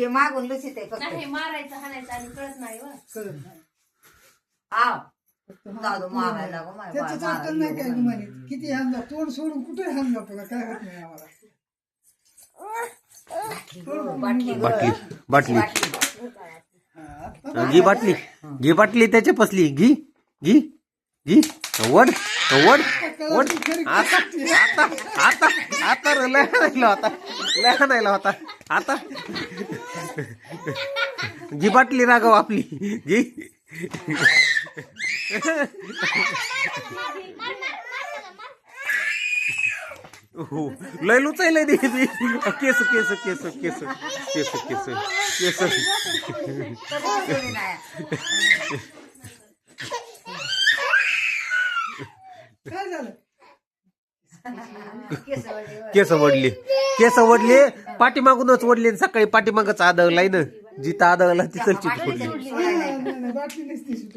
हे मागून लुसीत आहे फक्त नाही मारायचं हाणायचं आणि कळत नाही व कळत नाही. आव दादू मारायला गो माय त्याचं चालतं नाही काय म्हणे किती हाणला तोंड सोडून कुठे हाणला पुन्हा काय होत नाही आम्हाला. बाटली बाटली हा, घी बाटली घी बाटली त्याच्या पसली घी घी घी वड वड वड आता आता आता आता लहान होता लहान होता आता घी बाटली राघव आपली घी हो लय लुचायलंय दे केस केस केस केस केस केस केस काय झालं केस वडले केस वडले पाठीमागूनच वडले सकाळी पाठीमागच आदळलाय ना जिथं आदळला तिथं चिट पडली नाही, नाही, बाटली नसती